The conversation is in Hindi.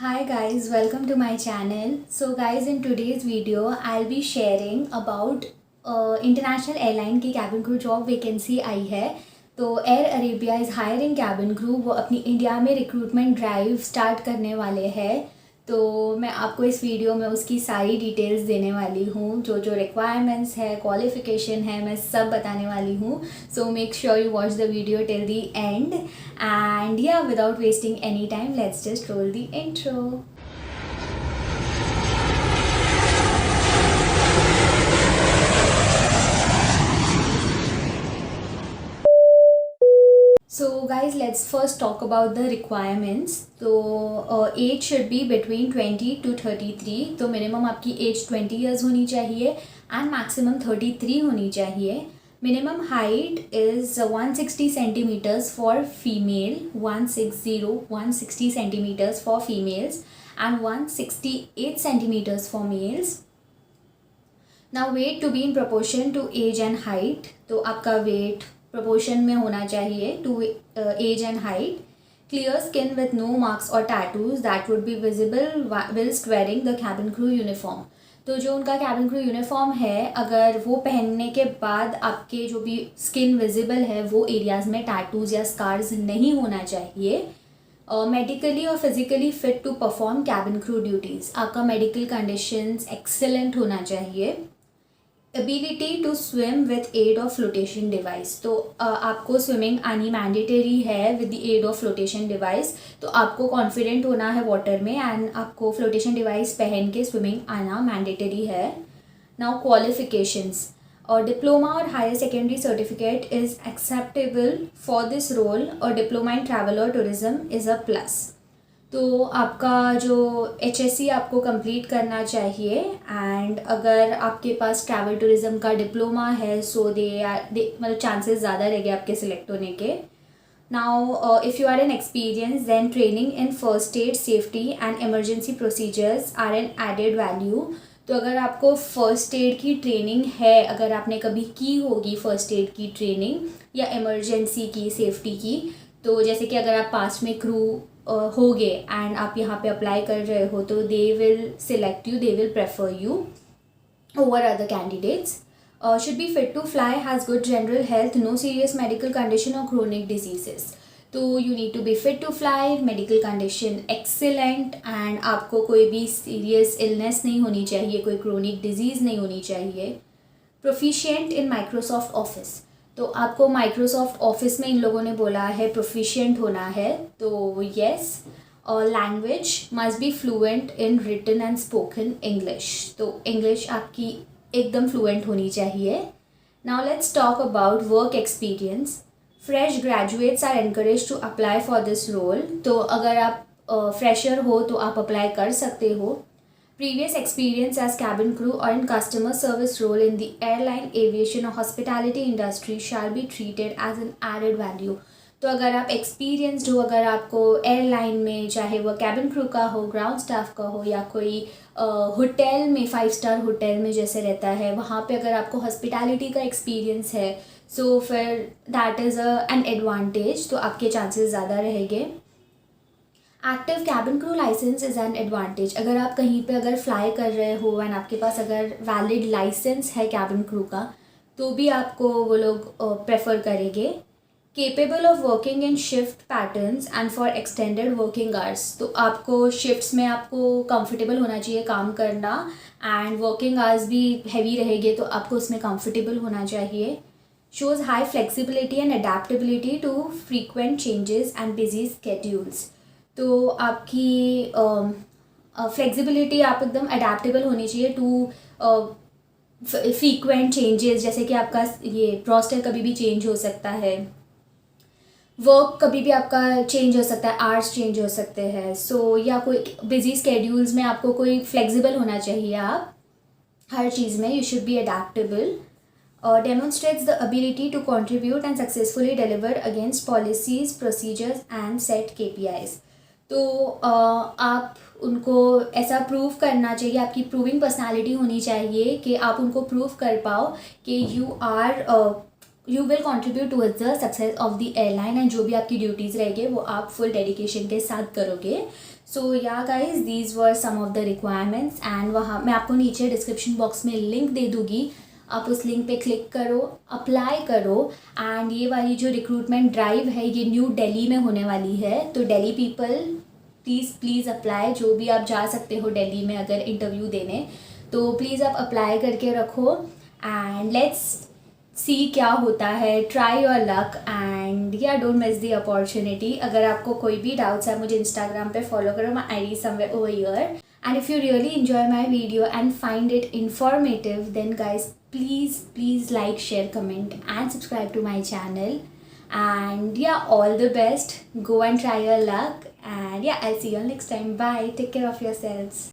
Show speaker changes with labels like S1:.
S1: Hi guys, welcome to my channel. So guys, in today's video, I'll be sharing about international airline की कैबिन क्रू जॉब वैकेंसी आई है। तो air Arabia is hiring cabin crew. वो अपनी इंडिया में रिक्रूटमेंट ड्राइव स्टार्ट करने वाले हैं। तो मैं आपको इस वीडियो में उसकी सारी डिटेल्स देने वाली हूँ, जो जो रिक्वायरमेंट्स है, क्वालिफ़िकेशन है, मैं सब बताने वाली हूँ। So make sure you watch the video till the end and या without wasting any time let's just roll the intro. So guys, let's first talk about the requirements. तो age should be between 20 to 33. तो minimum आपकी age 20 years होनी चाहिए and maximum 33 होनी चाहिए. Minimum height is 160 centimeters for female, 160 centimeters for females and 168 centimeters for males. Now weight to be in proportion to age and height. तो आपका weight प्रोपोर्शन में होना चाहिए to age and height. Clear skin with no marks और tattoos that would be visible whilst wearing the cabin crew uniform. तो जो उनका कैबिन क्रू यूनिफॉर्म है, अगर वो पहनने के बाद आपके जो भी स्किन विजिबल है वो एरियाज़ में टैटूज या स्कार्स नहीं होना चाहिए. मेडिकली और physically fit to perform cabin crew duties. आपका मेडिकल कंडीशंस एक्सेलेंट होना चाहिए. Ability to swim with aid of flotation device. तो आपको स्विमिंग आनी मैंडेटरी है with the aid of flotation device. तो आपको कॉन्फिडेंट होना है वाटर में एंड आपको फ्लोटेशन डिवाइस पहन के स्विमिंग आना मैंडेटरी है. Now qualifications. और डिप्लोमा और higher secondary certificate is acceptable for this role. और डिप्लोमा इन ट्रैवल और टूरिज्म इज़ अ प्लस. तो आपका जो HSC आपको कंप्लीट करना चाहिए एंड अगर आपके पास ट्रैवल टूरिज़्म का डिप्लोमा है सो मतलब चांसेस ज़्यादा रहेंगे आपके सिलेक्ट होने के. Now if you are an experience then training in first aid, safety and emergency procedures are an added value. तो अगर आपको फ़र्स्ट एड की ट्रेनिंग है, अगर आपने कभी की होगी फ़र्स्ट एड की ट्रेनिंग या इमरजेंसी की, सेफ्टी की, तो जैसे कि अगर आप पास में क्रू होगे एंड आप यहाँ पे अप्लाई कर रहे हो तो they will select you, they will prefer you over other candidates. Should be fit to fly, has good general health, no serious medical condition और क्रोनिक डिजीजेस. तो you need to be fit to fly, medical condition excellent and आपको कोई भी सीरियस इलनेस नहीं होनी चाहिए, कोई क्रोनिक डिजीज़ नहीं होनी चाहिए. Proficient in Microsoft office. तो आपको माइक्रोसॉफ्ट ऑफिस में इन लोगों ने बोला है प्रोफिशिएंट होना है. तो येस. और language must be fluent in written and spoken English. तो इंग्लिश आपकी एकदम फ्लुएंट होनी चाहिए. Now let's talk about work experience. Fresh graduates are encourage to apply for this role. तो अगर आप फ्रेशर हो तो आप अप्लाई कर सकते हो. Previous experience as cabin crew or in customer service role in the airline, aviation or hospitality industry shall be treated as an added value. तो अगर आप एक्सपीरियंसड हो, अगर आपको एयरलाइन में चाहे वो कैबिन क्रू का हो, ग्राउंड स्टाफ का हो या कोई होटल में 5 स्टार होटल में जैसे रहता है वहाँ पे अगर आपको हॉस्पिटैलिटी का एक्सपीरियंस है सो फिर दैट इज़ एन एडवांटेज. तो आपके चांसेस ज़्यादा रहेंगे. Active cabin crew license is an advantage. अगर आप कहीं पे अगर फ्लाई कर रहे हो एंड आपके पास अगर वैलिड लाइसेंस है कैबिन क्रू का तो भी आपको वो लोग प्रेफर करेंगे. Capable of working in shift patterns and for extended working hours. तो आपको शिफ्ट्स में आपको कंफर्टेबल होना चाहिए काम करना एंड वर्किंग आवर्स भी हैवी रहेंगे तो आपको उसमें कंफर्टेबल होना चाहिए. Shows high flexibility and adaptability to frequent changes and busy schedules. तो आपकी फ्लेक्सिबिलिटी, आप एकदम अडेप्टेबल होनी चाहिए टू फ्रीक्वेंट चेंजेस. जैसे कि आपका ये रोस्टर कभी भी चेंज हो सकता है, वर्क कभी भी आपका चेंज हो सकता है, आवर्स चेंज हो सकते हैं. सो या कोई बिजी स्केड्यूल्स में आपको कोई फ्लेक्सिबल होना चाहिए. आप हर चीज़ में you should be adaptable. Demonstrates the ability to contribute and successfully deliver against policies, procedures and set KPIs. तो आप उनको ऐसा प्रूव करना चाहिए, आपकी प्रूविंग पर्सनालिटी होनी चाहिए कि आप उनको प्रूव कर पाओ कि you will contribute towards the success of the airline and जो भी आपकी ड्यूटीज़ रहेंगे वो आप फुल डेडिकेशन के साथ करोगे. So yeah guys these were some of the requirements and वहाँ मैं आपको नीचे डिस्क्रिप्शन बॉक्स में लिंक दे दूँगी, आप उस लिंक पे क्लिक करो, अप्लाई करो। एंड ये वाली जो रिक्रूटमेंट ड्राइव है ये न्यू दिल्ली में होने वाली है, तो दिल्ली पीपल प्लीज़ अप्लाई, जो भी आप जा सकते हो दिल्ली में अगर इंटरव्यू देने, तो प्लीज़ आप अप्लाई करके रखो एंड लेट्स सी क्या होता है। ट्राई योर लक एंड या डोंट मिस द अपॉर्चुनिटी। अगर आपको कोई भी डाउट्स है मुझे इंस्टाग्राम पे फॉलो करो, my I D somewhere over here. And if you really enjoy my video and find it informative, then guys please like, share, comment and subscribe to my channel. And yeah, all the best, go and try your luck, and yeah, I'll see you all next time. Bye, take care of yourselves.